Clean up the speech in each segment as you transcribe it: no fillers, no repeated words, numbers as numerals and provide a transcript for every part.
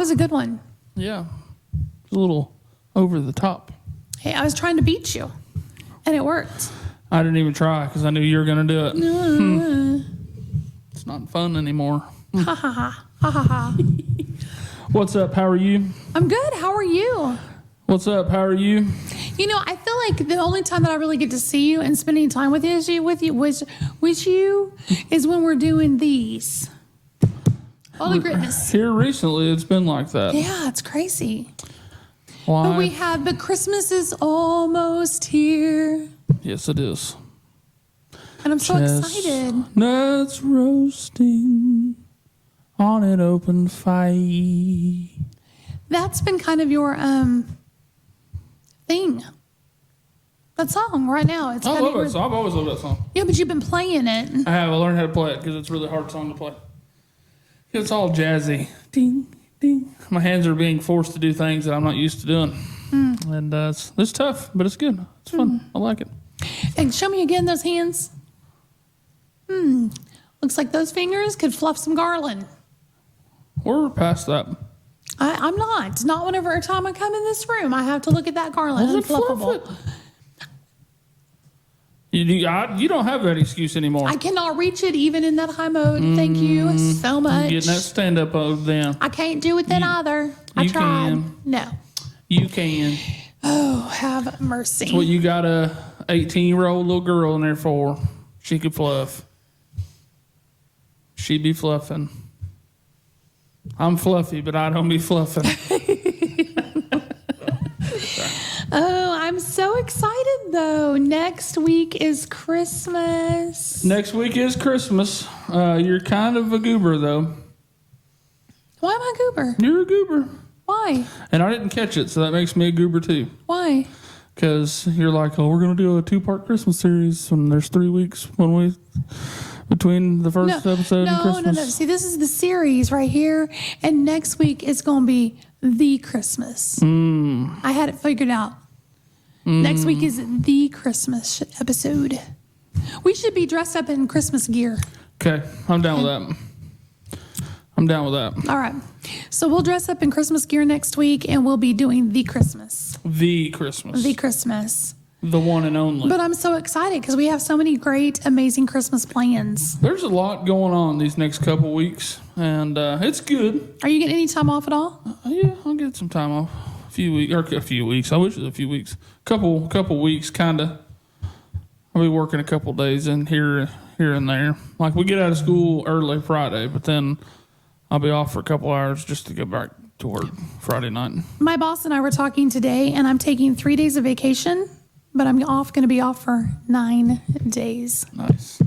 was a good one. Yeah. It's a little over the top. Hey, I was trying to beat you, and it worked. I didn't even try because I knew you were going to do it. It's not fun anymore. Ha ha ha. Ha ha ha. What's up? How are you? I'm good. How are you? What's up? How are you? You know, I feel like the only time that I really get to see you and spending time with you is when we're doing these. Holy goodness. Here recently, it's been like that. Yeah, it's crazy. Why? But Christmas is almost here. Yes, it is. And I'm so excited. Chestnuts roasting on an open fire. That's been kind of your thing. That song right now. It's I love that song. I've always loved that song. Yeah, but you've been playing it. I have. I learned how to play it because it's a really hard song to play. It's all jazzy. Ding, ding. My hands are being forced to do things that I'm not used to doing. And it's tough, but it's good. It's fun. I like it. And show me again those hands. Looks like those fingers could fluff some garland. We're past that. I'm not. Not whenever every time I come in this room, I have to look at that garland. Well, It's fluffable. fluff it. You don't have that excuse anymore. I cannot reach it even in that high mode. Thank you so much. Getting that stand-up then. I can't do it then either. I you tried. can. No. You can. Oh, have mercy. That's what you got a 18-year-old little girl in there for. She could fluff. She be fluffing. I'm fluffy, but I don't be fluffing. Oh, I'm so excited though. Next week is Christmas. Next week is Christmas. You're kind of a goober, though. Why am I a goober? You're a goober. Why? And I didn't catch it, so that makes me a goober, too. Why? Because you're like, oh, we're going to do a 2-part Christmas series, and there's 3 weeks between the first episode and Christmas. No. See, this is the series right here, and next week is going to be the Christmas. I had it figured out. Next week is the Christmas episode. We should be dressed up in Christmas gear. Okay, I'm down with that. I'm down with that. All right. So we'll dress up in Christmas gear next week, and we'll be doing the Christmas. The Christmas. The Christmas. The one and only. But I'm so excited because we have so many great, amazing Christmas plans. There's a lot going on these next couple weeks, and it's good. Are you getting any time off at all? Yeah, I'll get some time off. A few weeks. I wish it was a few weeks. Couple weeks, kind of. I'll be working a couple days in here and there. Like, we get out of school early Friday, but then I'll be off for a couple hours just to go back to work Friday night. My boss and I were talking today, and I'm taking 3 days of vacation, but I'm going to be off for 9 days. Nice.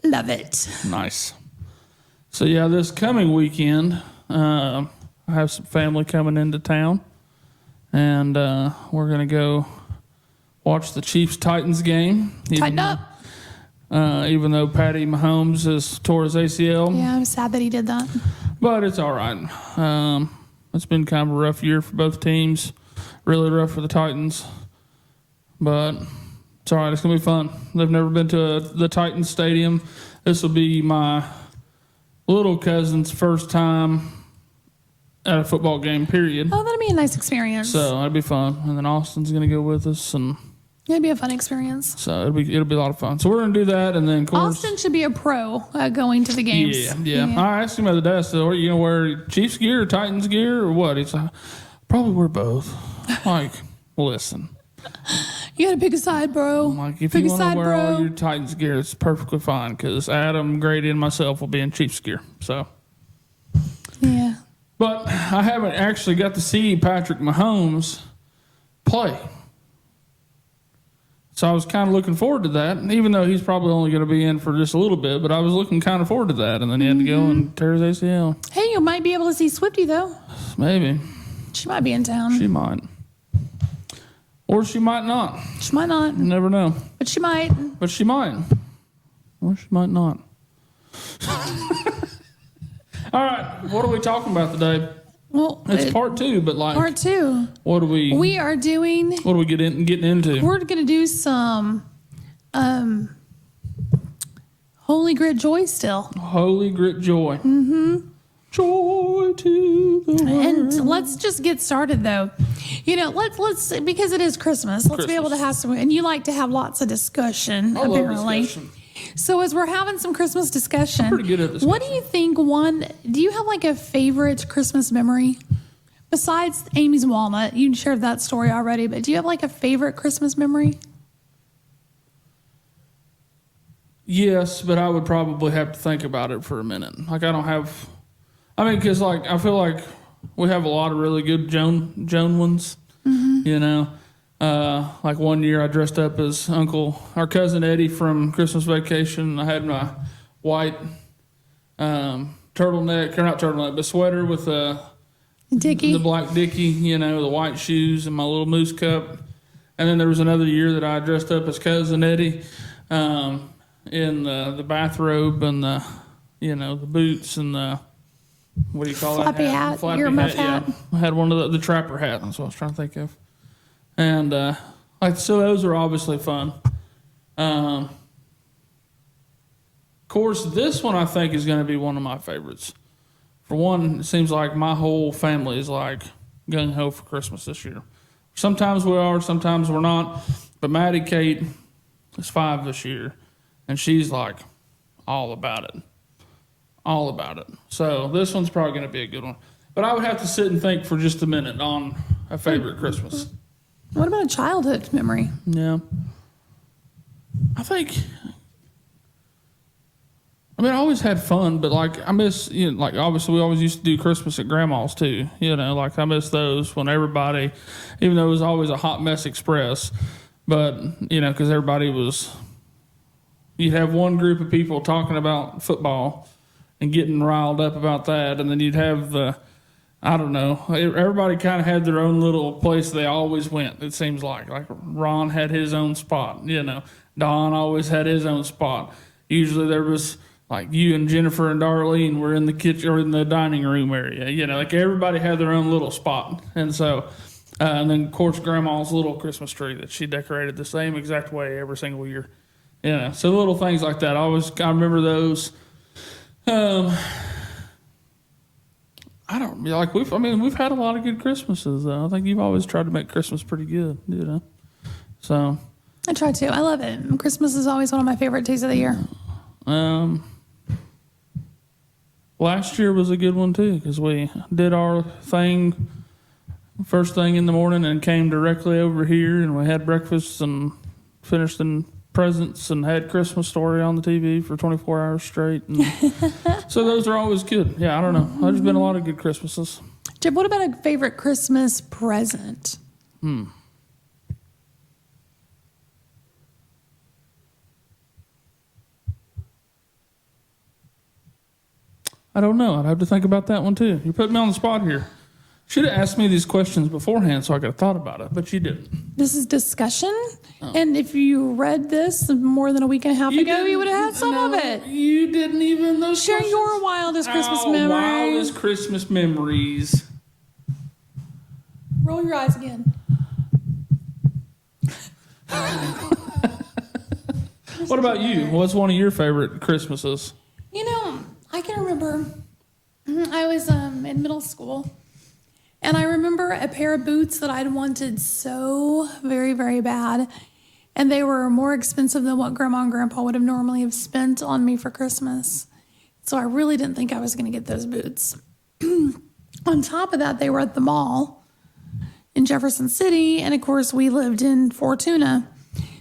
Love it. Nice. So, yeah, this coming weekend, I have some family coming into town, and we're going to go watch the Chiefs-Titans game. Tighten up. Even though Patty Mahomes has tore his ACL. Yeah, I'm sad that he did that. But it's all right. It's been kind of a rough year for both teams. Really rough for the Titans. But it's all right. It's going to be fun. They've never been to the Titans Stadium. This will be my little cousin's first time at a football game, period. Oh, that'll be a nice experience. So it'll be fun. And then Austin's going to go with us. And it'll be a fun experience. so it'll be a lot of fun. So we're going to do that. And then, of course, Austin should be a pro going to the games. Yeah. I asked him the other day, I said, are you going to wear Chiefs gear or Titans gear or what? He's like, probably wear both. Like, listen. You got to pick a side, bro. I'm like, if pick you want to wear bro. all your Titans gear, it's perfectly fine because Adam, Grady, and myself will be in Chiefs gear. So, yeah. but I haven't actually got to see Patrick Mahomes play. So I was kind of looking forward to that, even though he's probably only going to be in for just a little bit. But I was looking kind of forward to that, and then he had to go and tear his ACL. Hey, you might be able to see Swifty, though. Maybe. She might be in town. She might. Or she might not. She might not. You never know. But she might. But she might. Or she might not. All right. What are we talking about today? Well, It's part 2, but like part 2. What do we? We are doing. What do we getting into? We're gonna do some, Holy Grit Joy still. Holy Grit Joy. Joy to the world. And let's just get started though. You know, let's because it is Christmas. Let's be able to have some, and you like to have lots of discussion, I love apparently. discussion. So as we're having some Christmas discussion, Pretty good at discussion. what do you think? Do you have like a favorite Christmas memory? Besides Amy's walnut, you shared that story already, but do you have like a favorite Christmas memory? Yes, but I would probably have to think about it for a minute. Like because like I feel like we have a lot of really good Joan ones. Mm-hmm. You know, like one year I dressed up as our cousin Eddie from Christmas Vacation. I had my white turtleneck, or not turtleneck, but sweater with Dickie. the black Dickie, you know, the white shoes and my little moose cup. And then there was another year that I dressed up as cousin Eddie in the bathrobe and the boots and the, what do you call Flappy that? hat, Flappy earmuff hat. hat. Yeah. I had one of the trapper hat. That's what I was trying to think of. And so those are obviously fun. Of course, this one I think is going to be one of my favorites. For one, it seems like my whole family is like gung ho for Christmas this year. Sometimes we are, sometimes we're not. But Maddie Kate is 5 this year, and she's like all about it. All about it. So this one's probably going to be a good one. But I would have to sit and think for just a minute on a favorite Christmas. What about a childhood memory? Yeah. I always had fun, but like I miss, like obviously we always used to do Christmas at Grandma's too. Like I miss those when everybody, even though it was always a hot mess express, but because you'd have one group of people talking about football and getting riled up about that, and then you'd have everybody kind of had their own little place they always went. It seems like Ron had his own spot. Don always had his own spot. Usually there was. Like you and Jennifer and Darlene were in the kitchen or in the dining room area. Like everybody had their own little spot. And so, and then of course Grandma's little Christmas tree that she decorated the same exact way every single year. So little things like that. I remember those. We've had a lot of good Christmases though. I think you've always tried to make Christmas pretty good, So. I try to. I love it. Christmas is always one of my favorite days of the year. Last year was a good one too because we did our thing first thing in the morning and came directly over here and we had breakfast and finished in presents and had Christmas Story on the TV for 24 hours straight. And so those are always good. Yeah, I don't know. There's been a lot of good Christmases. Jeb, what about a favorite Christmas present? I don't know. I'd have to think about that one too. You put me on the spot here. Should have asked me these questions beforehand so I could have thought about it, but you didn't. This is discussion, and if you read this more than a week and a half ago, you would have had some of it. You didn't even. Share your wildest Christmas memories. Wildest Christmas memories. Roll your eyes again. What about you? What's one of your favorite Christmases? I can remember I was in middle school, and I remember a pair of boots that I'd wanted so very, very bad, and they were more expensive than what Grandma and Grandpa would have normally have spent on me for Christmas. So I really didn't think I was going to get those boots. On top of that, they were at the mall in Jefferson City, and of course, we lived in Fortuna.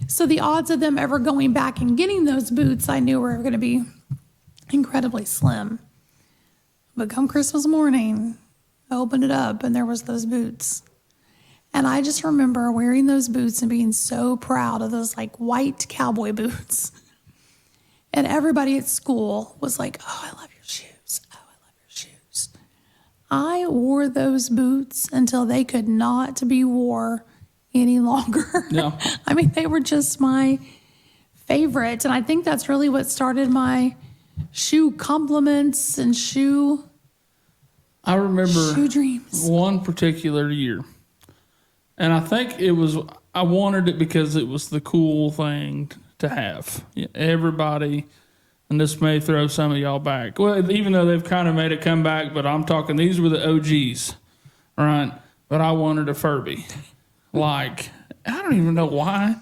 So the odds of them ever going back and getting those boots, I knew were going to be incredibly slim. But come Christmas morning, I opened it up and there was those boots. And I just remember wearing those boots and being so proud of those like white cowboy boots. And everybody at school was like, "Oh, I love your shoes. Oh, I love your shoes." I wore those boots until they could not be wore any longer. Yeah. They were just my favorite. And I think that's really what started my shoe compliments and shoe dreams. One particular year. And I think I wanted it because it was the cool thing to have. Everybody and this may throw some of y'all back. Well, even though they've kind of made a comeback, but I'm talking, these were the OGs, right? But I wanted a Furby. Like, I don't even know why.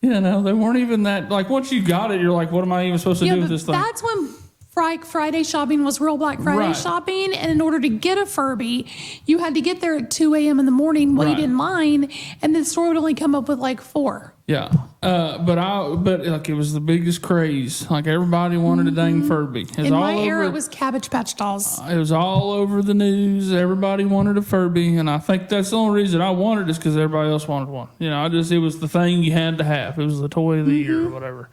You know, they weren't even that, like, once you got it, you're like, what am I even supposed to do with this thing? That's when Friday shopping was real Black Friday Right. shopping. And in order to get a Furby, you had to get there at 2 a.m. in the morning, wait Right. in line, and the store would only come up with like 4. Yeah. But like, it was the biggest craze. Like, everybody wanted a dang Furby. It was In all my over, era, it was Cabbage Patch Dolls. it was all over the news. Everybody wanted a Furby, and I think that's the only reason I wanted it is because everybody else wanted one. You know, it was the thing you had to have. It was the toy of the year or whatever.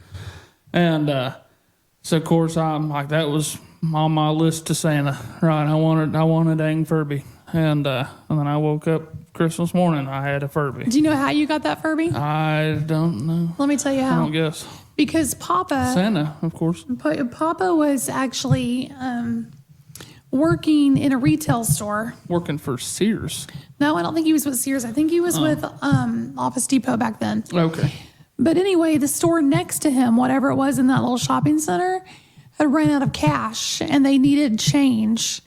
And so of course I'm like, that was on my list to Santa. Right, I wanted a dang Furby, and then I woke up Christmas morning. I had a Furby. Do you know how you got that Furby? I don't know. Let me tell you I how. don't guess. Because Papa Santa, of course. was actually working in a retail store. Working for Sears. No, I don't think he was with Sears. I think he was with Office Depot back then. Okay. But anyway, the store next to him, whatever it was in that little shopping center, had ran out of cash and they needed change.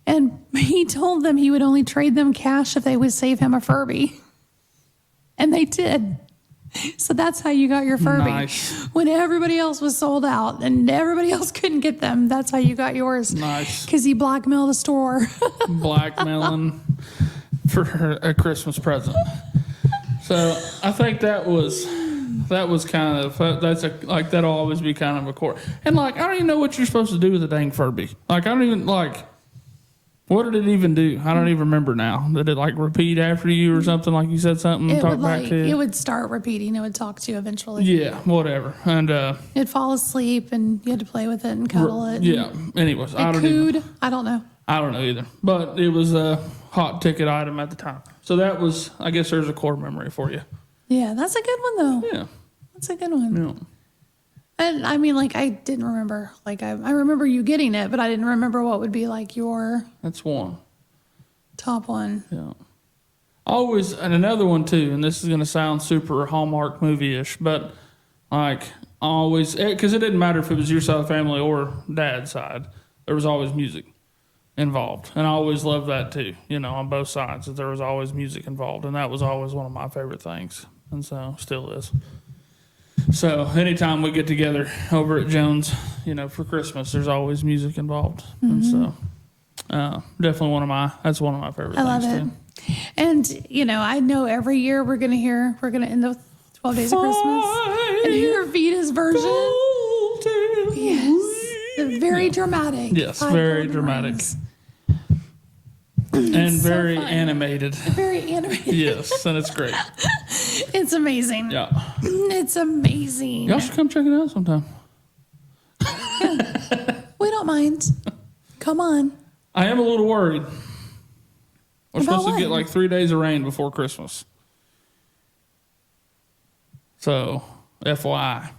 And he told them he would only trade them cash if they would save him a Furby. And they did. So that's how you got your Furby. Nice. When everybody else was sold out and everybody else couldn't get them, that's how you got yours. Nice. Because he blackmailed the store. Blackmailing for a Christmas present. So I think that was kind of, that'll always be kind of a core. And like, I don't even know what you're supposed to do with a dang Furby. Like, I don't even, like, what did it even do? I don't even remember now. Did it like repeat after you or something? Like you said something, It talk would back to it you? would start repeating. It would talk to you eventually. Yeah, whatever. And, It'd fall asleep and you had to play with it and cuddle it. yeah. Anyways, It I don't even. cooed. I don't know. I don't know either, but it was a hot ticket item at the time. So that was, I guess there's a core memory for you. Yeah, that's a good one though. Yeah. That's a good one. Yeah. And I mean, like, I didn't remember. Like, I remember you getting it, but I didn't remember what would be like your That's one. top one. Yeah. Always, and another one too, and this is going to sound super Hallmark movie-ish, but like always, because it didn't matter if it was your side of the family or dad's side, there was always music involved. And I always loved that too, you know, on both sides, that there was always music involved. And that was always one of my favorite things. And so still is. So anytime we get together over at Jones, you know, for Christmas, there's always music involved. And so definitely that's one of my favorite I love things it. too. And, you know, I know every year we're going to end the 12 Days of Christmas and hear Vita's version. Yes. Very dramatic. Yes, 5 very golden dramatic. rings. And so very fun. animated. Very animated. Yes, and it's great. It's amazing. Yeah. It's amazing. Y'all should come check it out sometime. We don't mind. Come on. I am a little worried. We're About supposed to what? get like 3 days of rain before Christmas. So, FYI.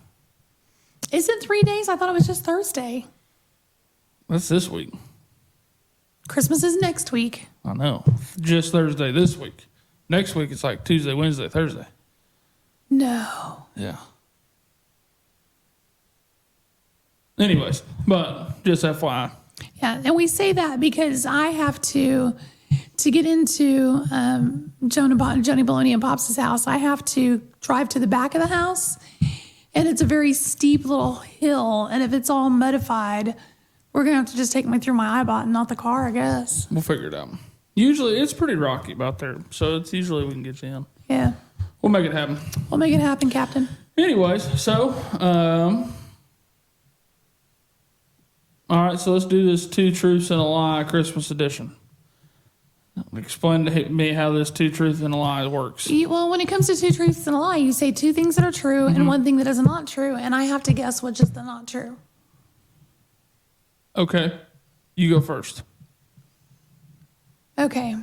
Is it 3 days? I thought it was just Thursday. That's this week. Christmas is next week. I know. Just Thursday this week. Next week it's like Tuesday, Wednesday, Thursday. No. Yeah. Anyways, but just FYI. Yeah, and we say that because I have to get into Johnny Baloney and Pops' house. I have to drive to the back of the house, and it's a very steep little hill. And if it's all muddified, we're gonna have to just take me through my iBot and not the car, I guess. We'll figure it out. Usually it's pretty rocky out there, so it's usually we can get you in. Yeah, We'll make it happen. we'll make it happen, Captain. Anyways, so all right, so let's do this 2 Truths and a Lie Christmas edition. Explain to me how this 2 Truths and a Lie works. Well, when it comes to 2 truths and a lie, you say 2 things that are true and 1 thing that is not true, and I have to guess which is the not true. Okay, you go first. Okay.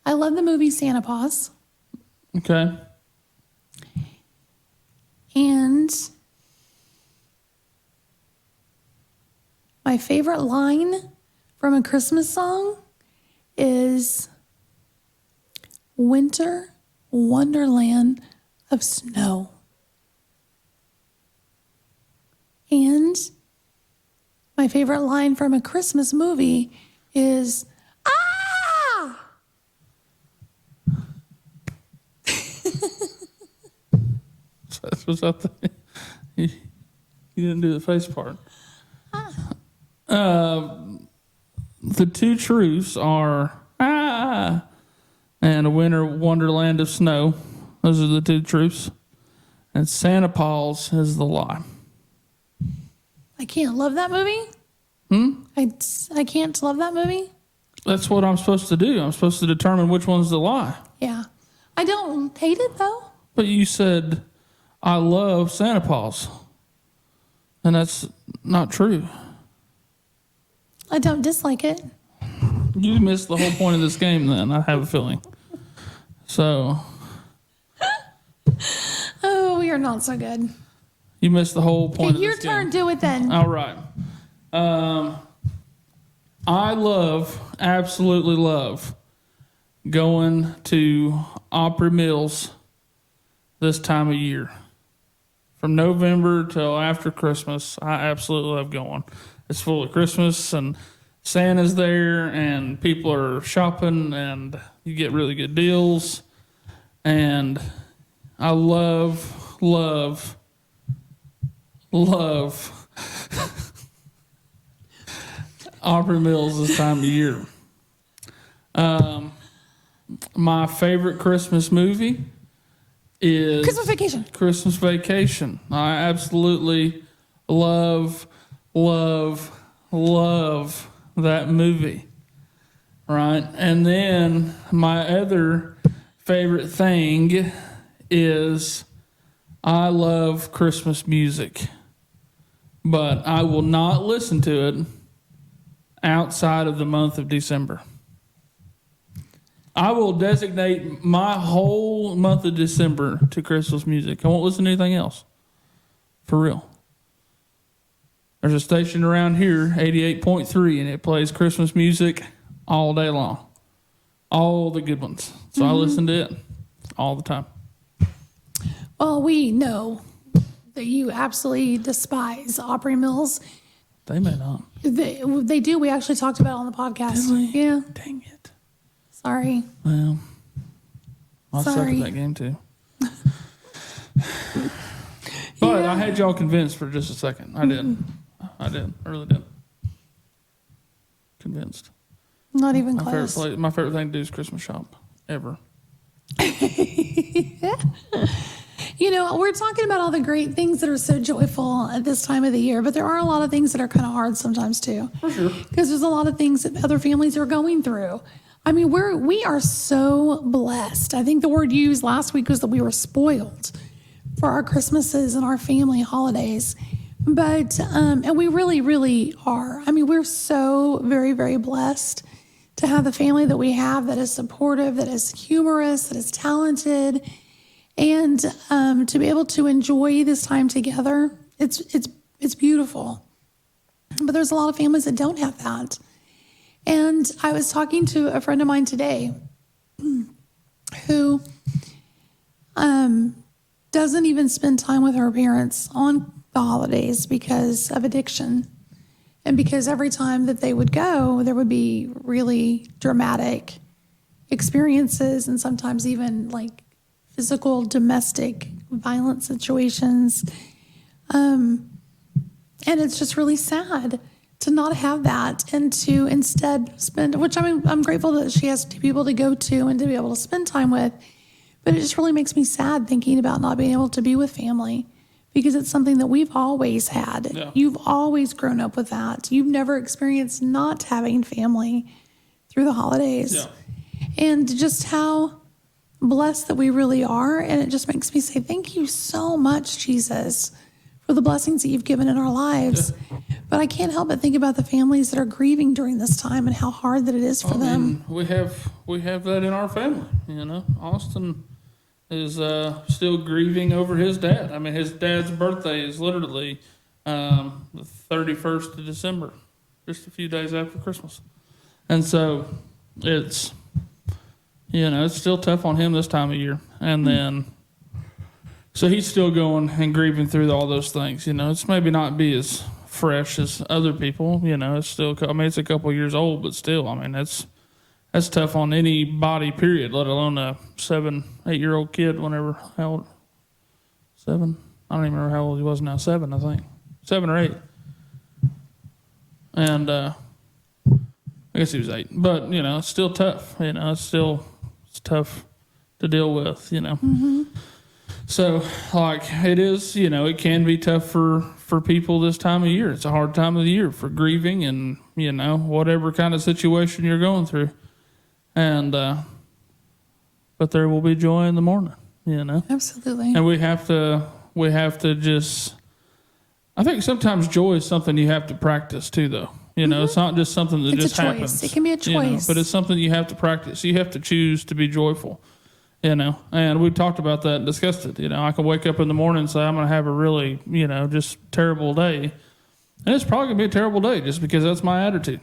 I love the movie Santa Paws, Okay. and my favorite line from a Christmas song is "Winter wonderland of snow. And my favorite line from a Christmas movie is, "Ah!" Was that you didn't do the face part. The two truths are "Ah!" and a winter wonderland of snow. Those are the two truths. And Santa Paws is the lie. I can't love that movie. I can't love that movie. That's what I'm supposed to do. I'm supposed to determine which one's the lie. Yeah. I don't hate it, though. But you said, I love Santa Paws. And that's not true. I don't dislike it. You missed the whole point of this game then, I have a feeling. So. Oh, we are not so good. You missed the whole point Okay, of your this game. turn. Do it then. All right. I absolutely love going to Opry Mills this time of year. From November till after Christmas, I absolutely love going. It's full of Christmas and Santa's there and people are shopping and you get really good deals. And I love Opry Mills this time of year. My favorite Christmas movie is Christmas Vacation. Christmas Vacation. I absolutely love that movie. Right? And then my other favorite thing is I love Christmas music. But I will not listen to it outside of the month of December. I will designate my whole month of December to Christmas music. I won't listen to anything else. For real. There's a station around here, 88.3, and it plays Christmas music all day long. All the good ones. So I listen to it all the time. Well, we know that you absolutely despise Opry Mills. They may not. They do. We actually talked about it on the podcast. Did we? Yeah. Dang it. Sorry. Well, I suck Sorry. at that game too. But Yeah. I had y'all convinced for just a second. I did. I really did. Convinced. Not even My close. my favorite thing to do is Christmas shop. Ever. You know, we're talking about all the great things that are so joyful at this time of the year, but there are a lot of things that are kind of hard sometimes too. For sure. Because there's a lot of things that other families are going through. I mean, we are so blessed. I think the word used last week was that we were spoiled for our Christmases and our family holidays. But, and we really, really are. I mean, we're so very, very blessed to have the family that we have that is supportive, that is humorous, that is talented, and to be able to enjoy this time together. It's beautiful. But there's a lot of families that don't have that. And I was talking to a friend of mine today who doesn't even spend time with her parents on the holidays because of addiction. And because every time that they would go, there would be really dramatic experiences and sometimes even like physical domestic violence situations. And it's just really sad to not have that and to instead spend, which I'm grateful that she has two people to go to and to be able to spend time with. But it just really makes me sad thinking about not being able to be with family because it's something that we've always had. Yeah. You've always grown up with that. You've never experienced not having family through the holidays. Yeah. And just how blessed that we really are. And it just makes me say, thank you so much, Jesus, for the blessings that you've given in our lives. Yeah. But I can't help but think about the families that are grieving during this time and how hard that it is for them. We have that in our family. You know, Austin is still grieving over his dad. I mean, his dad's birthday is literally the 31st of December, just a few days after Christmas. And so it's, it's still tough on him this time of year. And then, so he's still going and grieving through all those things. It's maybe not be as fresh as other people. It's still, it's a couple years old, but still, that's tough on any body, period, let alone a 7, 8-year-old kid, how old? 7? I don't even remember how old he was now. 7, I think. 7 or 8. And I guess he was 8. But, it's still tough. It's tough to deal with, Mm-hmm. So, it is, it can be tough for people this time of year. It's a hard time of the year for grieving and, whatever kind of situation you're going through. And, but there will be joy in the morning, Absolutely. And we have to just, I think sometimes joy is something you have to practice too, though. It's not just something that It's just a choice. happens. It can be a choice. But it's something you have to practice. You have to choose to be joyful, and we talked about that and discussed it. I can wake up in the morning and say, I'm going to have a really, just terrible day. And it's probably going to be a terrible day just because that's my attitude,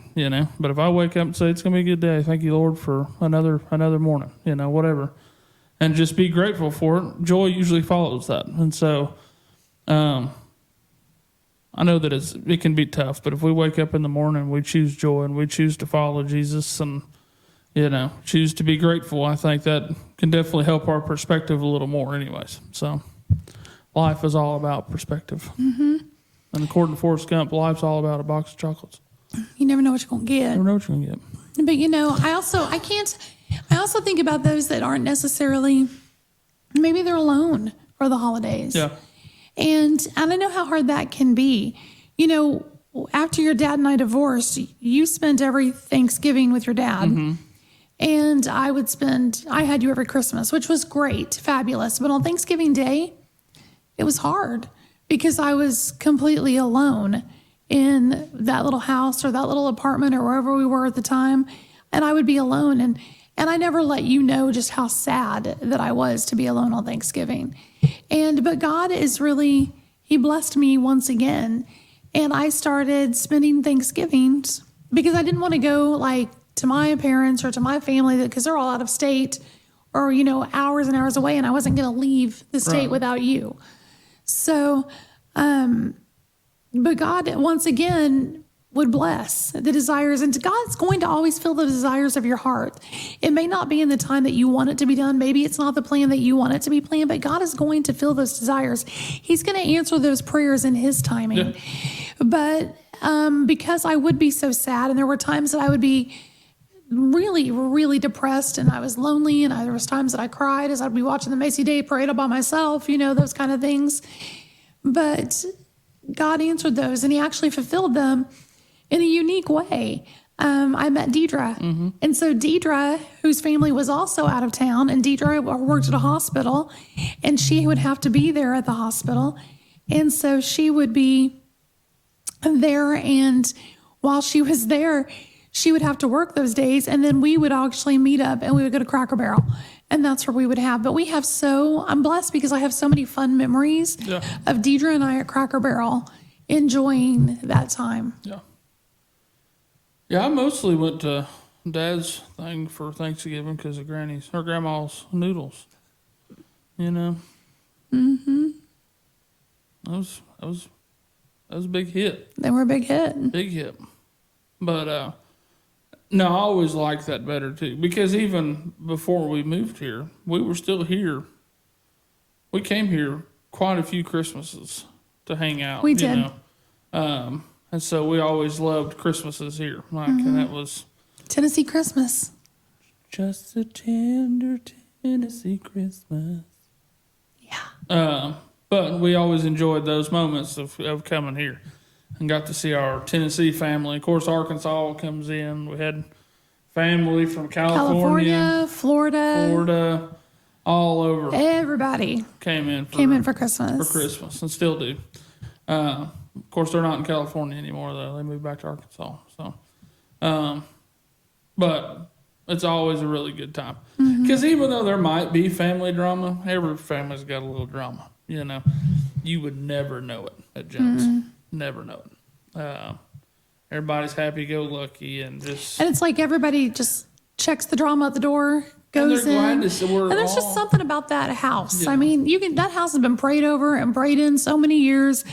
But if I wake up and say, it's going to be a good day, thank you, Lord, for another morning, whatever. And just be grateful for it. Joy usually follows that. And so I know that it can be tough, but if we wake up in the morning, we choose joy and we choose to follow Jesus and, choose to be grateful, I think that can definitely help our perspective a little more anyways. So life is all about perspective. Mm-hmm. And according to Forrest Gump, life's all about a box of chocolates. You never know what you're going to get. You never know what you're going to get. But, I also think about those that aren't necessarily, maybe they're alone for the holidays. Yeah. And I don't know how hard that can be. After your dad and I divorced, you spent every Thanksgiving with your dad. Mm-hmm. And I had you every Christmas, which was great, fabulous. But on Thanksgiving Day, it was hard because I was completely alone in that little house or that little apartment or wherever we were at the time. And I would be alone. And I never let you know just how sad that I was to be alone on Thanksgiving. But God He blessed me once again. And I started spending Thanksgivings because I didn't want to go to my parents or to my family because they're all out of state or, hours and hours away. And I wasn't going to leave the state without you. So, but God once again would bless the desires, and God's going to always fill the desires of your heart. It may not be in the time that you want it to be done. Maybe it's not the plan that you want it to be planned, but God is going to fill those desires. He's going to answer those prayers in His timing. Yeah. But because I would be so sad, and there were times that I would be really, really depressed, and I was lonely, and there was times that I cried as I'd be watching the Macy Day Parade all by myself, those kind of things. But God answered those, and He actually fulfilled them in a unique way. I met Deidre. Mm-hmm. And so Deidre, whose family was also out of town, and Deidre worked at a hospital, and she would have to be there at the hospital. And so she would be there, and while she was there, she would have to work those days, and then we would actually meet up, and we would go to Cracker Barrel. And that's where we would have. But I'm blessed because I have so many fun memories of Deidre and I at Cracker Barrel enjoying that time. Yeah. Yeah, I mostly went to Dad's thing for Thanksgiving because of Grandma's noodles. Mm-hmm. That was a big hit. They were a big hit. Big hit. But no, I always liked that better too because even before we moved here, we were still here. We came here quite a few Christmases to hang out. We did. And so we always loved Christmases here. And that was Tennessee Christmas. Just a tender Tennessee Christmas. Yeah. But we always enjoyed those moments of coming here and got to see our Tennessee family. Of course, Arkansas comes in. We had family from California, Florida, all over. Everybody came in for Christmas. For Christmas, and still do. Of course, they're not in California anymore, though. They moved back to Arkansas. So, but it's always a really good time. Because even though there might be family drama, every family's got a little drama. You would never know it at Jones. Never know it. Everybody's happy-go-lucky and just... And it's like everybody just checks the drama at the door, goes they're glad in. to see we're And there's just all- something about that house. Yeah. I mean, that house has been prayed over and prayed in so many years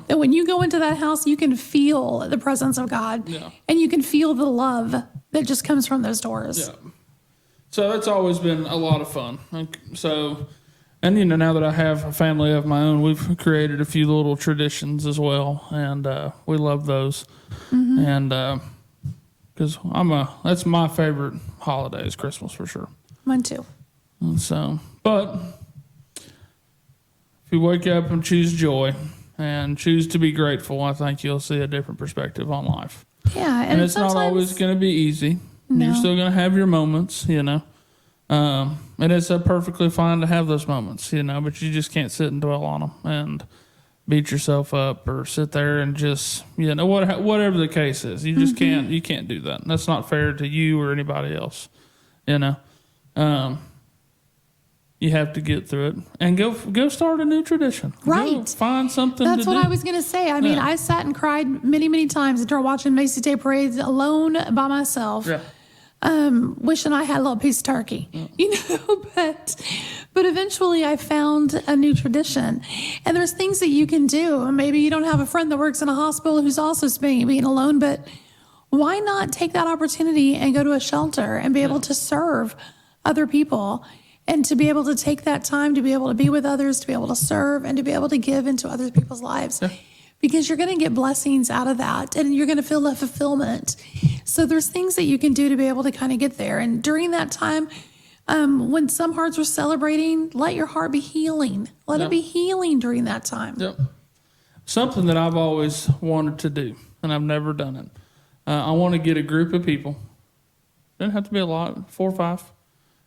that when you go into that house, you can feel the presence of God. Yeah. And you can feel the love that just comes from those doors. Yeah. So that's always been a lot of fun. So, and now that I have a family of my own, we've created a few little traditions as well, and we love those. And because that's my favorite holiday is Christmas for sure. Mine too. And so, but if you wake up and choose joy and choose to be grateful, I think you'll see a different perspective on life. Yeah. And it's not always going to be easy. No. You're still going to have your moments, and it's perfectly fine to have those moments, but you just can't sit and dwell on them and beat yourself up or sit there and just, whatever the case is. You just you can't do that. That's not fair to you or anybody else, You have to get through it and go start a new tradition. Right. Go find something That's to what do. I was going to say. I mean, Yeah. I sat and cried many, many times after watching Macy's Day Parades alone by myself. Yeah. Wishing I had a little piece of turkey, but eventually I found a new tradition, and there's things that you can do. Maybe you don't have a friend that works in a hospital who's also being alone, but why not take that opportunity and go to a shelter and be able to serve other people and to be able to take that time to be able to be with others, to be able to serve and to be able to give into other people's lives. Yeah. Because you're going to get blessings out of that and you're going to feel the fulfillment. So there's things that you can do to be able to kind of get there. And during that time, when some hearts are celebrating, let your heart be healing. Let it be healing during that time. Yep. Something that I've always wanted to do, and I've never done it. I want to get a group of people. Doesn't have to be a lot, 4 or 5,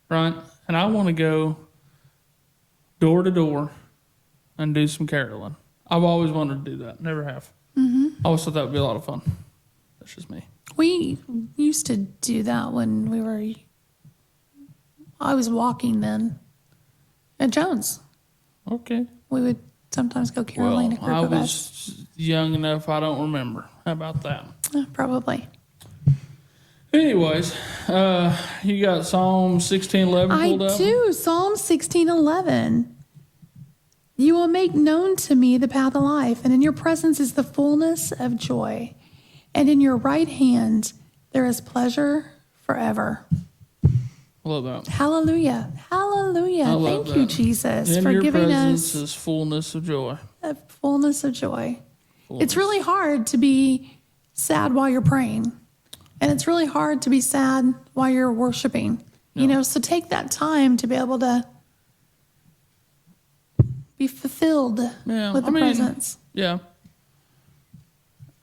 right? And I want to go door to door and do some caroling. I've always wanted to do that. Never have. I always thought that would be a lot of fun. That's just me. We used to do that when I was walking then at Jones. Okay. We would sometimes go caroling, a group I of us. was young enough I don't remember. How about that? Probably. Anyways, you got Psalm 16:11 I pulled up? do. Psalm 16:11. You will make known to me the path of life, and in your presence is the fullness of joy. And in your right hand there is pleasure forever. I love that. Hallelujah. Hallelujah. I love Thank you, that. Jesus, In for your giving presence us is fullness of joy. a fullness of joy. Fullness. It's really hard to be sad while you're praying. And it's really hard to be sad while you're worshiping. So take that time to be able to be fulfilled with the presence. Yeah.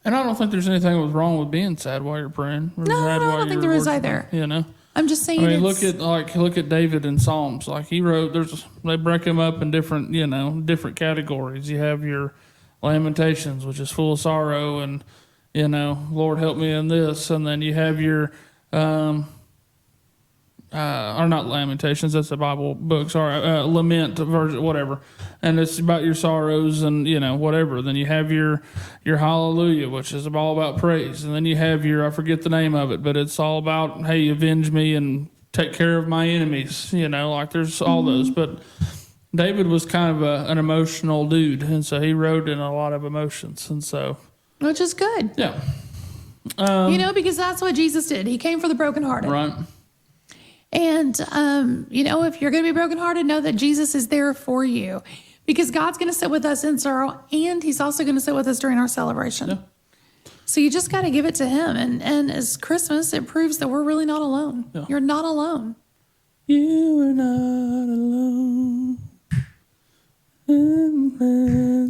And I don't think there's anything wrong with being sad while you're praying. Or No, sad I while don't think you're there is worshiping, either. I'm just saying. I mean, it's, look at David in Psalms. Like he wrote, they break him up in different, different categories. You have your Lamentations, which is full of sorrow, and Lord help me in this, and then you have your, or not Lamentations, that's a Bible book. Sorry, Lament version, whatever, and it's about your sorrows and whatever. Then you have your Hallelujah, which is all about praise, and then you have your, I forget the name of it, but it's all about, hey, avenge me and take care of my enemies. Like there's all those, but David was kind of an emotional dude, and so he wrote in a lot of emotions, and so which is good. yeah, because that's what Jesus did. He came for the brokenhearted. right. And, if you're going to be brokenhearted, know that Jesus is there for you because God's going to sit with us in sorrow and he's also going to sit with us during our celebration. Yeah. So you just got to give it to him. And as Christmas, it proves that we're really not alone. Yeah. You're not alone. You are not alone.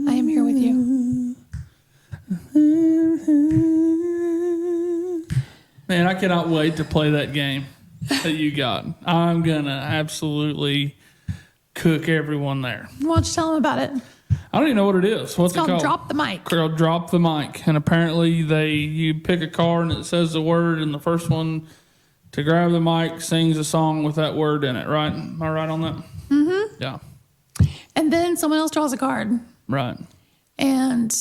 I am here with you. Man, I cannot wait to play that game that you got. I'm going to absolutely cook everyone there. Why don't you tell him about it? I don't even know what it is. What's It's it called called? Drop the Mic. Called Drop the Mic. And apparently you pick a card and it says the word, and the first one to grab the mic sings a song with that word in it, right? Am I right on that? Mm-hmm. Yeah. And then someone else draws a card Right. and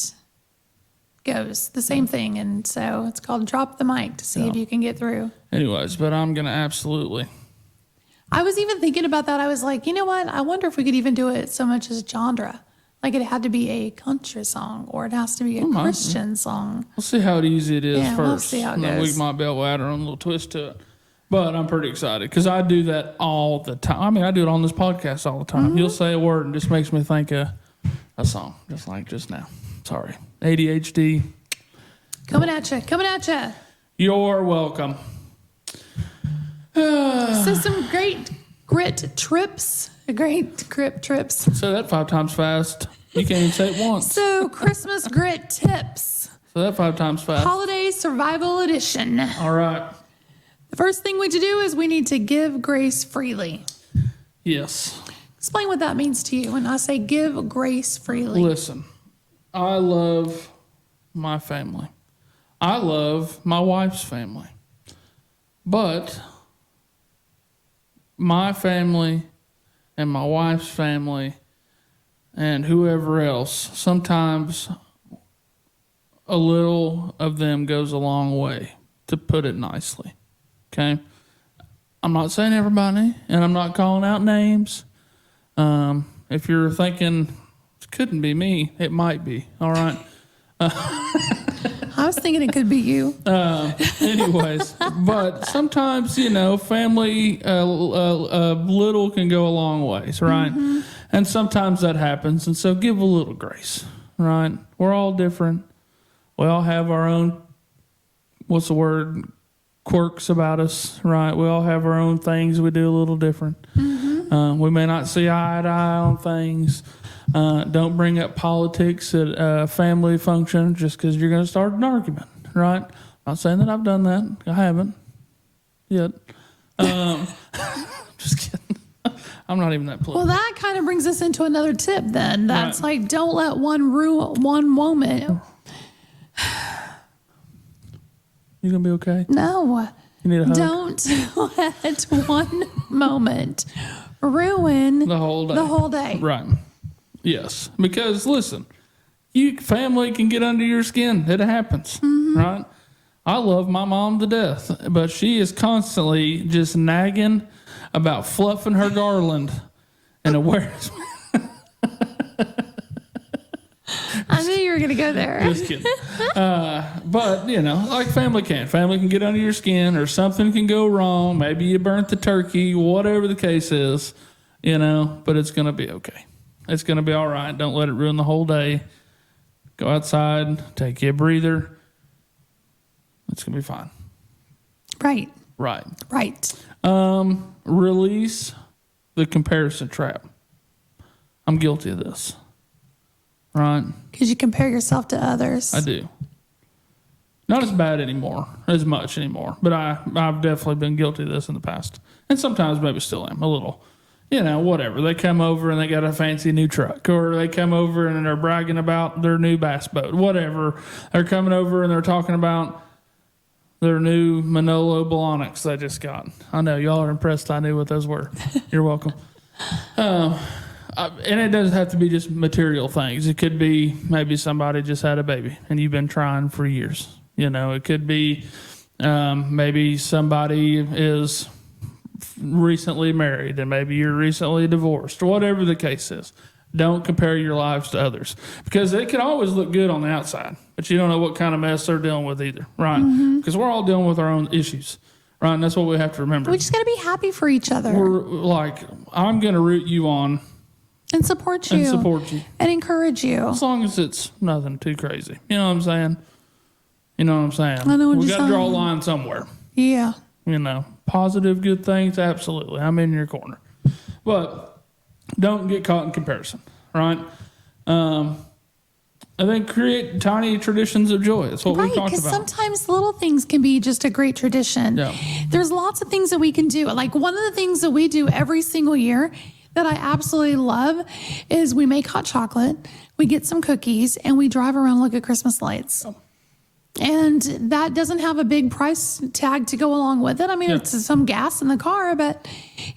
goes the same thing. And so it's called Drop the Mic to see if you can get through. Anyways, but I'm going to absolutely. I was even thinking about that. I was like, you know what? I wonder if we could even do it so much as genre. Like it had to be a country song or it has to be a Christian song. We'll see how easy it is Yeah, first. we'll see how it and then we goes. might be able to add our own little twist to it. But I'm pretty excited because I do that all the time. I mean, I do it on this podcast all the time. Mm-hmm. You'll say a word and it just makes me think of a song, just like just now. Sorry. ADHD. Coming at you. You're welcome. So some great grit trips. Say that 5 times fast. You can't even say it once. So Christmas grit tips. Say that 5 times fast. Holiday survival edition. All right. The first thing we need to do is we need to give grace freely. Yes. Explain what that means to you when I say give grace freely. Listen, I love my family. I love my wife's family. But my family and my wife's family and whoever else, sometimes a little of them goes a long way, to put it nicely. Okay? I'm not saying everybody, and I'm not calling out names. If you're thinking it couldn't be me, it might be. All right. I was thinking it could be you. Anyways, but sometimes, family, little can go a long ways, right? Mm-hmm. And sometimes that happens. And so give a little grace, right? We're all different. We all have our own, quirks about us, right? We all have our own things we do a little different. Mm-hmm. We may not see eye to eye on things. Don't bring up politics at a family function just because you're going to start an argument, right? Not saying that I've done that. I haven't yet. Just kidding. I'm not even that political. Well, that kind of brings us into another tip then. That's like, don't let one moment. You going to be okay? No. You need a hug? Don't let one moment ruin The whole day. Right. Yes. Because, listen, family can get under your skin. It happens, right? I love my mom to death, but she is constantly just nagging about fluffing her garland and awareness. I knew you were going to go there. Just kidding. But, like family can get under your skin or something can go wrong. Maybe you burnt the turkey, whatever the case is, but it's going to be okay. It's going to be all right. Don't let it ruin the whole day. Go outside, take you a breather. It's going to be fine. Right. Release the comparison trap. I'm guilty of this. Right? Because you compare yourself to others. I do. Not as bad anymore, as much anymore. But I've definitely been guilty of this in the past. And sometimes maybe still am, a little. Whatever. They come over and they got a fancy new truck. Or they come over and they're bragging about their new bass boat. Whatever. They're coming over and they're talking about their new Manolo Blahniks they just got. I know, y'all are impressed I knew what those were. You're welcome. And it doesn't have to be just material things. It could be maybe somebody just had a baby and you've been trying for years. It could be maybe somebody is recently married and maybe you're recently divorced. Whatever the case is, don't compare your lives to others because it can always look good on the outside, but you don't know what kind of mess they're dealing with either, right? Because we're all dealing with our own issues, right? And that's what we have to remember. We just got to be happy for each other. We're like, I'm going to root you on. And support you. And encourage you. As long as it's nothing too crazy. You know what I'm saying? I know what you're We got to saying. draw a line somewhere. Yeah. Positive, good things, absolutely. I'm in your corner. But don't get caught in comparison, right? And then create tiny traditions of joy. That's what we talked because about. sometimes little things can be just a great tradition. Yeah. There's lots of things that we can do. Like one of the things that we do every single year that I absolutely love is we make hot chocolate, we get some cookies, and we drive around and look at Christmas lights. Oh. And that doesn't have a big price tag to go along with it. I mean, It's some gas in the car, but,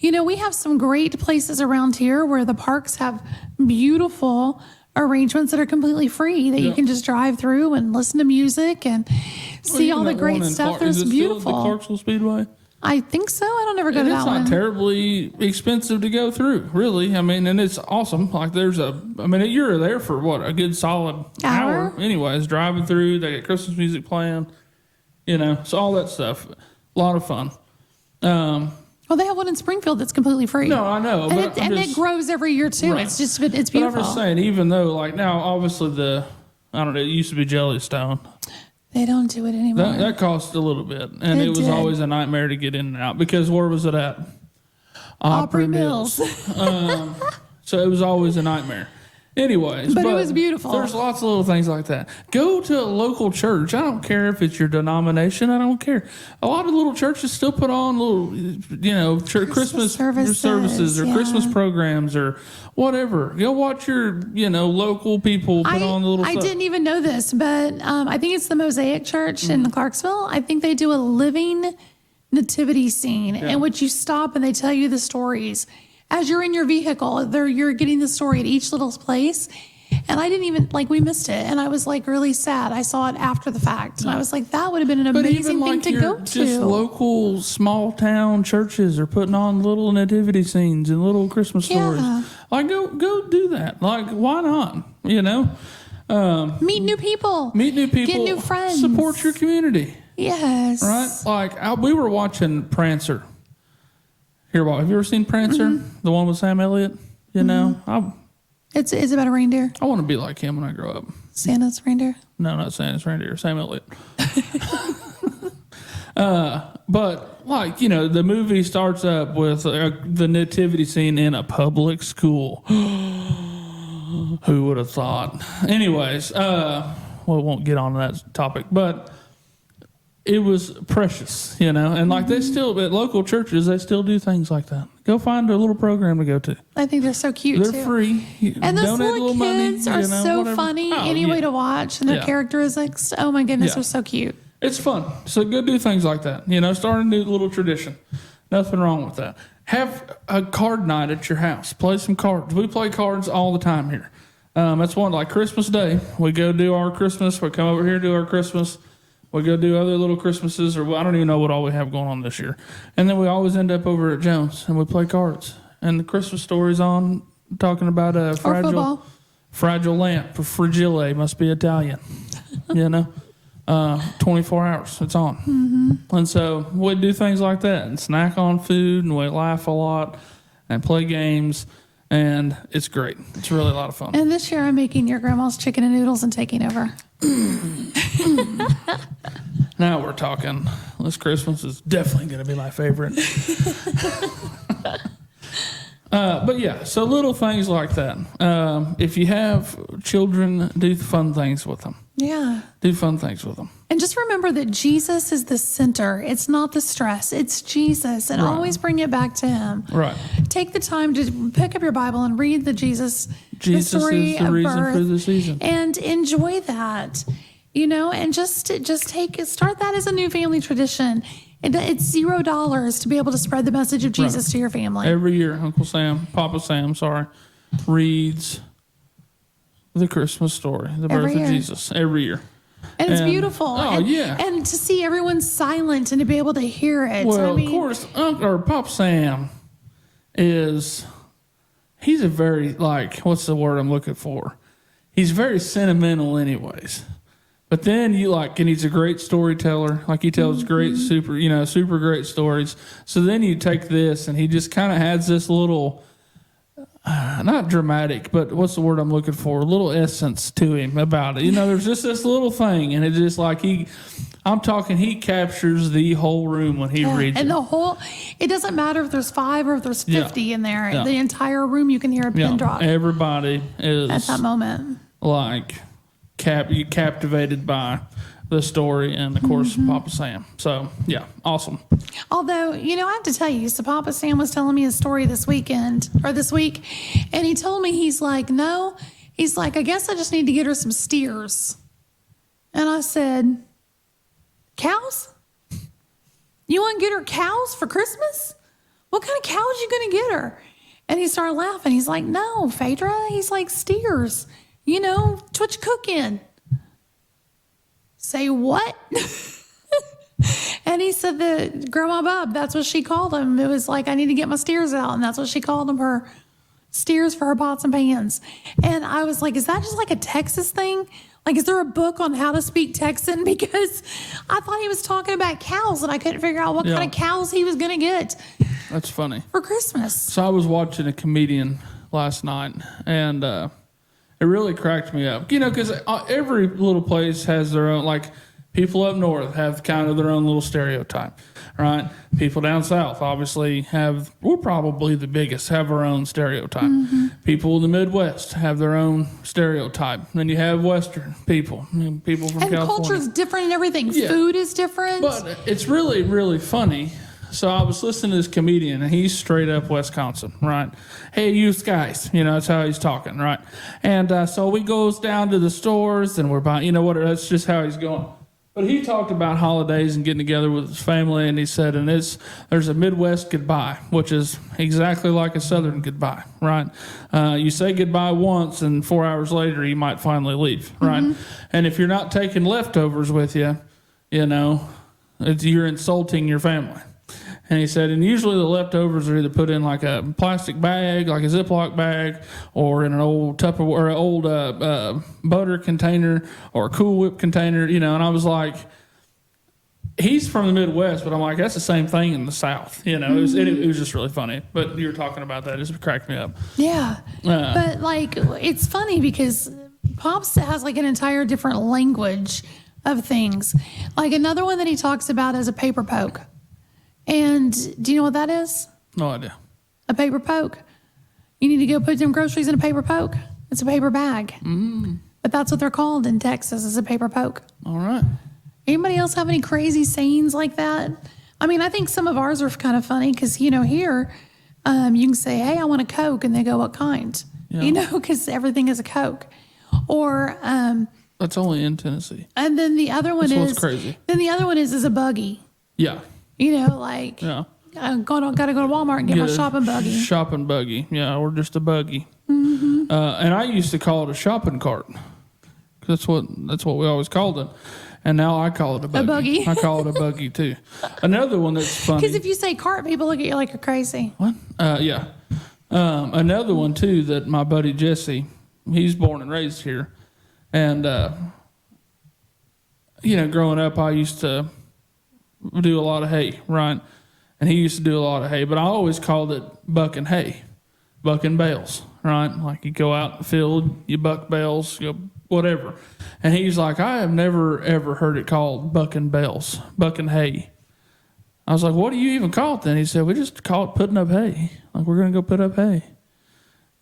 we have some great places around here where the parks have beautiful arrangements that are completely free that you can just drive through and listen to music and see all the great stuff. There's beautiful. Still the Clarksville Speedway? I think so. I don't ever go And to it's that not one. terribly expensive to go through, really. I mean, and it's awesome. Like you're there for what, a good solid hour. Anyways, driving through, they get Christmas music playing, so all that stuff. A lot of fun. Well, they have one in Springfield that's completely free. No, I know. And, it grows every year too. Right. It's just, it's But beautiful. I'm just saying, even though, like now, obviously it used to be Jellystone. They don't do it anymore. That cost a little bit, and it was did. always a nightmare to get in and out because where was it at? Opry Mills. So it was always a nightmare. Anyways, But it was beautiful. There's lots of little things like that. Go to a local church. I don't care if it's your denomination. I don't care. A lot of little churches still put on little, Christmas services or yeah. Christmas programs or whatever. Go watch your, local people put on the little I stuff. didn't even know this, but I think it's the Mosaic Church in Clarksville. I think they do a living nativity scene in which you stop and they tell you the stories. As you're in your vehicle, you're getting the story at each little place. And I didn't even, we missed it. And I was, really sad. I saw it after the fact. And I was like, that would have been an amazing thing to go to. Just local small town churches are putting on little nativity scenes and little Christmas stories. Go do that. Why not? Meet new people. Get new friends. Support your community. Yes. Right? We were watching Prancer. Have you ever seen Prancer? Mm-hmm. The one with Sam Elliott? It's about a reindeer. I want to be like him when I grow up. Santa's reindeer? No, not Santa's reindeer. Sam Elliott. But the movie starts up with the nativity scene in a public school. Who would have thought? Anyways, we won't get on that topic, but it was precious, and they still, at local churches, they still do things like that. Go find a little program to go to. I think they're so cute, They're free. And those little kids money, are so whatever. funny anyway to watch. And their characteristics, oh my goodness, they're so cute. It's fun. So go do things like that. Start a new little tradition. Nothing wrong with that. Have a card night at your house. Play some cards. We play cards all the time here. That's one, like Christmas Day. We go do our Christmas. We come over here, do our Christmas. We go do other little Christmases, or I don't even know what all we have going on this year. And then we always end up over at Jones, and we play cards. And the Christmas story's on, talking about a fragile lamp. Fragile must be Italian, 24 hours, it's on. Mm-hmm. And so we do things like that and snack on food, and we laugh a lot and play games. And it's great. It's really a lot of fun. And this year I'm making your grandma's chicken and noodles and taking over. Now we're talking. This Christmas is definitely going to be my favorite. But yeah, so little things like that. If you have children, do fun things with them. Yeah. Do fun things with them. And just remember that Jesus is the center. It's not the stress. It's Jesus. And always bring it back to him. Right. Take the time to pick up your Bible and read the story is the of reason birth for the season. and enjoy that, and just start that as a new family tradition. And it's $0 to be able to spread the message of Jesus to your family. Every year, Papa Sam, reads the Christmas story, the birth of Jesus, every year. And it's beautiful. Oh, yeah. And to see everyone silent and to be able to hear it. Well, of course, Papa Sam he's a very, what's the word I'm looking for? He's very sentimental anyways. But then and he's a great storyteller. He tells great, super great stories. So then you take this and he just kind of has this little, not dramatic, but what's the word I'm looking for? A little essence to him about it. There's just this little thing, and it's just he captures the whole room when he reads and it. It doesn't matter if there's 5 or if there's 50 in there. Yeah. The entire room, you can hear a pin drop. Everybody is at that moment. Captivated by the story and, of course, Papa Sam. So, yeah, awesome. Although, I have to tell you, so Papa Sam was telling me a story this week, and he told me, I guess I just need to get her some steers. And I said, cows? You want to get her cows for Christmas? What kind of cows you going to get her? And he started laughing. He's like, no, Phaedra. He's like, steers. What you cooking? Say what? And he said that Grandma Bub, that's what she called them. It was like, I need to get my steers out. And that's what she called them, her steers for her pots and pans. And I was like, is that just like a Texas thing? Like, is there a book on how to speak Texan? Because I thought he was talking about cows and I couldn't figure out what Yeah. kind of cows he was going to get That's funny. for Christmas. So I was watching a comedian last night, and it really cracked me up. You know, because every little place has their own, like people up north have kind of their own little stereotype, right? People down south obviously have, we're probably the biggest, have our own stereotype. Mm-hmm. People in the Midwest have their own stereotype. Then you have Western people, people from And California. culture is different and everything. Yeah. Food is different. But it's really, really funny. So I was listening to this comedian, and he's straight up Wisconsin, right? Hey, you guys, you know, that's how he's talking, right? And so we goes down to the stores, and we're buying, you know what? That's just how he's going. But he talked about holidays and getting together with his family, and he said, and there's a Midwest goodbye, which is exactly like a Southern goodbye, right? You say goodbye once, and 4 hours later, you might finally leave, right? And if you're not taking leftovers with you, you know, you're insulting your family. And he said, and usually the leftovers are either put in like a plastic bag, like a Ziploc bag, or in an old Tupperware, or an old butter container, or a Cool Whip container, you know. And I was like, he's from the Midwest, but I'm like, that's the same thing in the South, you know. It was just really funny. But you were talking about that, it just cracked me up. Yeah. But like, it's funny because Pops has like an entire different language of things. Like another one that he talks about is a paper poke. And do you know what that is? No idea. A paper poke. You need to go put them groceries in a paper poke. It's a paper bag. But that's what they're called in Texas, is a paper poke. All right. Anybody else have any crazy sayings like that? I mean, I think some of ours are kind of funny because, you know, here you can say, hey, I want a Coke. And they go, what kind? Yeah. You know, because everything is a Coke. Or, That's only in Tennessee. and then the other one That's is, what's crazy. Then the other one is a buggy. Yeah. You know, like, Yeah. gotta go to Walmart and get my shopping buggy. Shopping buggy, yeah, or just a buggy. And I used to call it a shopping cart. That's what we always called it. And now I call it a buggy. buggy. I call it a buggy too. Another one that's funny. Because if you say cart, people look at you like you're crazy. What? Yeah. Another one too that my buddy Jesse, he's born and raised here, and you know, growing up, I used to do a lot of hay, right? And he used to do a lot of hay, but I always called it bucking hay, bucking bales, right? Like you go out in the field, you buck bales, you go whatever. And he's like, I have never ever heard it called bucking bales, bucking hay. I was like, what do you even call it then? He said, we just call it putting up hay. Like we're gonna go put up hay.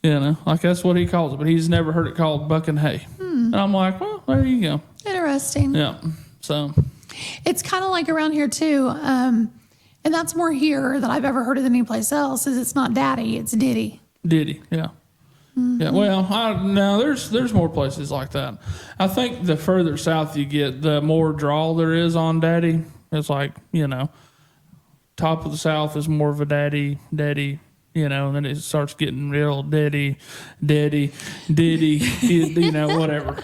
You know, like that's what he calls it, but he's never heard it called bucking hay. And I'm like, well, there you go. Interesting. Yeah. So It's kind of like around here too, and that's more here than I've ever heard it anyplace else. Is it's not daddy, it's Diddy. Diddy, yeah. Yeah, well, now there's more places like that. I think the further south you get, the more drawl there is on daddy. It's like, you know, top of the South is more of a daddy, you know, and then it starts getting real diddy, you know, whatever.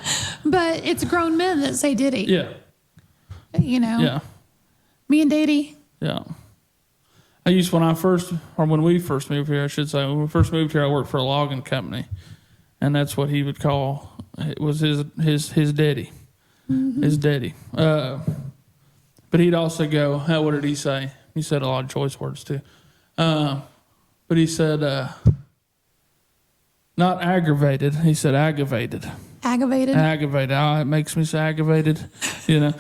But it's grown men that say Diddy. Yeah, You know, yeah, me and Diddy. yeah. When we first moved here, I should say, when we first moved here, I worked for a logging company, and that's what he would call, it was his daddy, his daddy. But he'd also go, what did he say? He said a lot of choice words too. But he said, not aggravated, he said aggravated. Aggravated. Aggravated. Oh, it makes me so aggravated, you know.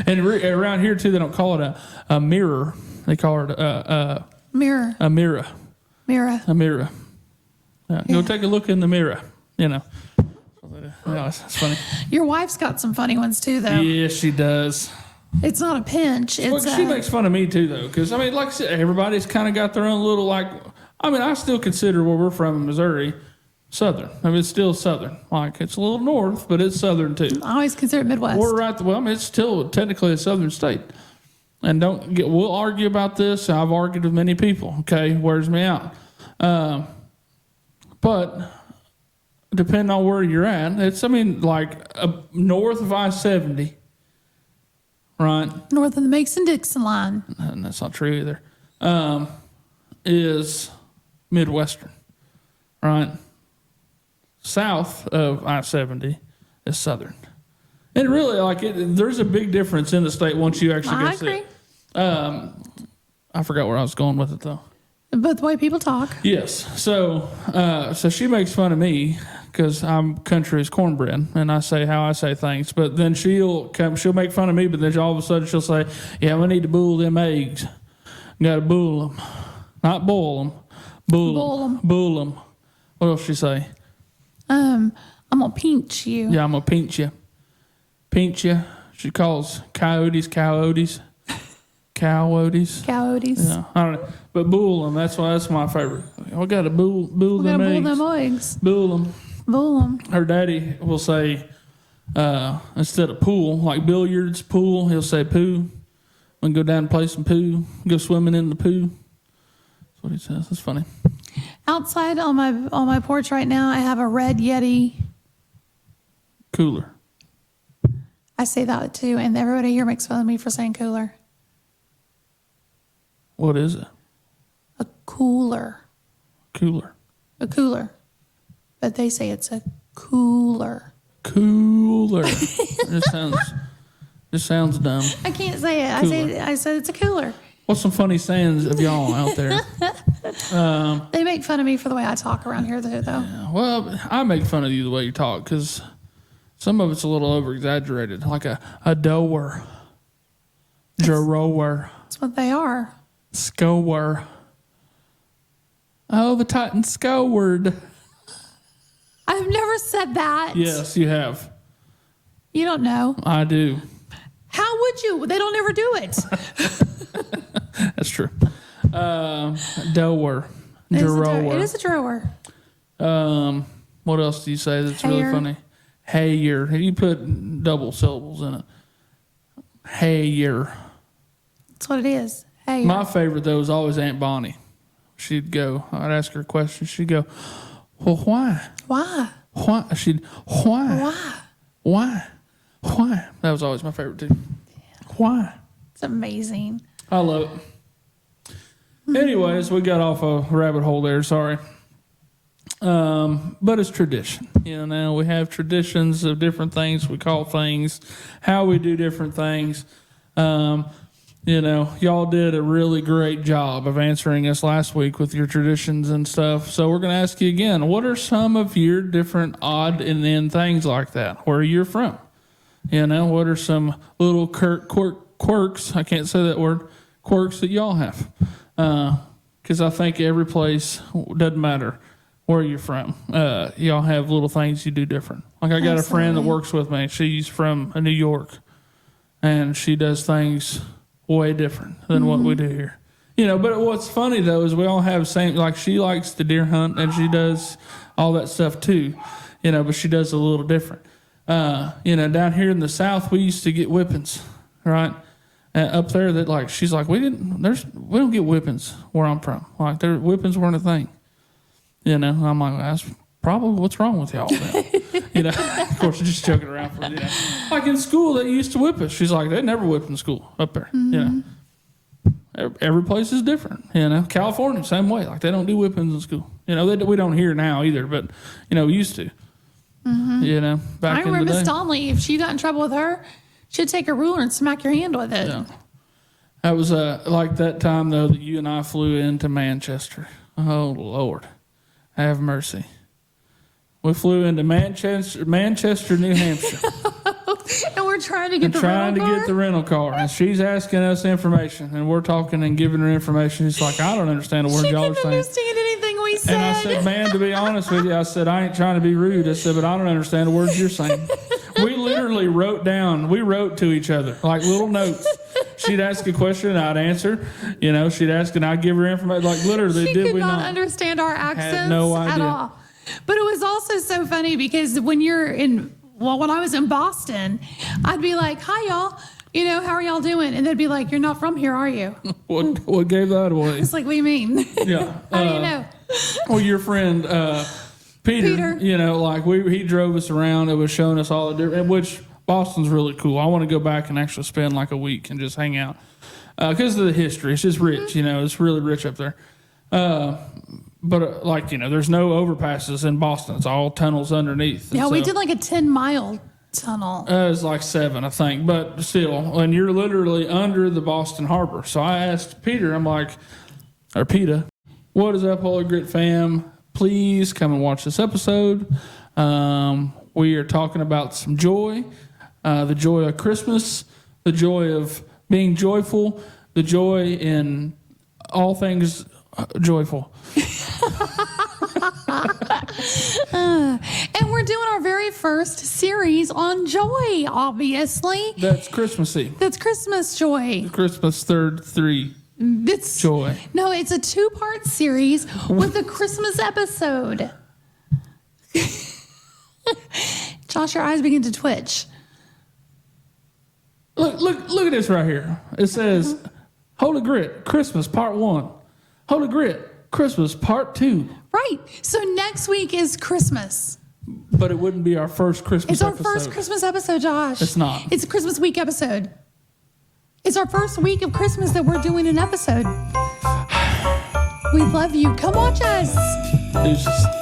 And around here too, they don't call it a mirror. They call it Mirror. a mirror. Mirror. A mirror. Yeah. Go take a look in the mirror. You know. Yeah, that's funny. Your wife's got some funny ones too, though. Yes, she does. It's not a pinch. It's Well, she makes fun of me too, though, because I mean, like I said, everybody's kind of got their own little like. I mean, I still consider where we're from in Missouri Southern. I mean, it's still Southern. Like it's a little north, but it's Southern too. I always consider it Midwest. We're right. Well, I mean, it's still technically a Southern state. And we'll argue about this. I've argued with many people. Okay, wears me out. But depending on where you're at, it's, I mean, like north of I-70, right? North of the Mason-Dixon line. And that's not true either. Is Midwestern, right? South of I-70 is Southern. And really, there's a big difference in the state once you actually go I see agree. it. I forgot where I was going with it, though. But the way people talk. Yes. So she makes fun of me because I'm country as cornbread, and I say how I say things. But then she'll make fun of me, but then all of a sudden she'll say, "Yeah, we need to boil them eggs. Got to boil them, not boil them. Boil 'em. Boil them." What else she say? I'm gonna pinch you. Yeah, I'm gonna pinch you. Pinch you. She calls coyotes. Coyotes. Yeah, I don't know. But boil them. That's my favorite. We got to boil We them gotta boil eggs. them eggs. Boil them. Boil them. Her daddy will say, instead of pool, like billiards, pool, he'll say poo. We can go down and play some poo, go swimming in the poo. That's what he says. That's funny. Outside on my porch right now, I have a red Yeti. Cooler. I say that too, and everybody here makes fun of me for saying cooler. What is it? A cooler. Cooler. A cooler. But they say it's a cooler. Cooler. It just sounds dumb. I can't say it. Cooler. I said it's a cooler. What's some funny sayings of y'all out there? They make fun of me for the way I talk around here, though. Well, I make fun of you the way you talk because some of it's a little over exaggerated, like a doer, jarower, That's what they are. scower. Oh, the Titans scored. I've never said that. Yes, you have. You don't know. I do. How would you? They don't ever do it. That's true. Doer, It jarower. is a drawer. What else do you say that's Hayer. really funny? Hayer. You put double syllables in it. Hayer. That's what it is. Hey. My favorite, though, is always Aunt Bonnie. I'd ask her a question. She'd go, well, why? Why? Why? Why? Why? Why? That was always my favorite, too. Why? It's amazing. I love it. Anyways, we got off a rabbit hole there. Sorry. But it's tradition. We have traditions of different things. We call things, how we do different things. Y'all did a really great job of answering us last week with your traditions and stuff. So we're going to ask you again, what are some of your different odd and end things like that? Where you're from? What are some little quirks? I can't say that word. Quirks that y'all have. Because I think every place, doesn't matter where you're from, y'all have little things you do different. Like I got a friend that works with me. She's from New York, and she does things way different than what we do here. But what's funny, though, is we all have same, like she likes to deer hunt, and she does all that stuff, too. But she does a little different. Down here in the South, we used to get whippings, right? Up there, that she's like, we don't get whippings where I'm from. Like, whippings weren't a thing. I'm like, that's probably what's wrong with y'all then. Of course, just joking around for it. Like in school, they used to whip us. She's like, they never whip in school up there. Every place is different. California, same way. Like they don't do whippings in school. We don't hear now either, but we used to. Back I in the remember day. Miss Donnelly, if she got in trouble with her, she'd take a ruler and smack your hand with it. Yeah. That was like that time, though, that you and I flew into Manchester. Oh, Lord. Have mercy. We flew into Manchester, New Hampshire. And we're trying to get the rental car. And she's asking us information. And we're talking and giving her information. She's like, I don't understand a word y'all are She couldn't saying. understand anything we said. And I said, man, to be honest with you, I said, I ain't trying to be rude. I said, but I don't understand the words you're saying. We literally wrote to each other, like little notes. She'd ask a question and I'd answer. She'd ask and I'd give her information. Like literally, she could not understand our accents Had no idea. at all. But it was also so funny because when I was in Boston, I'd be like, hi, y'all. How are y'all doing? And they'd be like, you're not from here, are you? What gave that away? It's like, what do you mean? Yeah. How do you know? Well, your friend Peter, Peter. he drove us around and was showing us all the different, which Boston's really cool. I want to go back and actually spend like a week and just hang out because of the history. It's just rich, It's really rich up there. But there's no overpasses in Boston. It's all tunnels underneath. Yeah, we did like a 10-mile tunnel. It's like 7, I think, but still, and you're literally under the Boston Harbor. So I asked Peter, or PETA, what is up, Holy Grit fam? Please come and watch this episode. We are talking about some joy, the joy of Christmas, the joy of being joyful, the joy in all things joyful. And we're doing our very first series on joy, obviously. That's Christmassy. That's Christmas joy. Christmas third 3. It's joy. No, it's a 2-part series with a Christmas episode. Josh, your eyes begin to twitch. Look at this right here. It says, Holy Grit, Christmas Part 1. Holy Grit, Christmas Part 2. Right. So next week is Christmas. But it wouldn't be our first Christmas It's our episode. first Christmas episode, Josh. It's not. It's a Christmas week episode. It's our first week of Christmas that we're doing an episode. We love you. Come watch us. Deuces.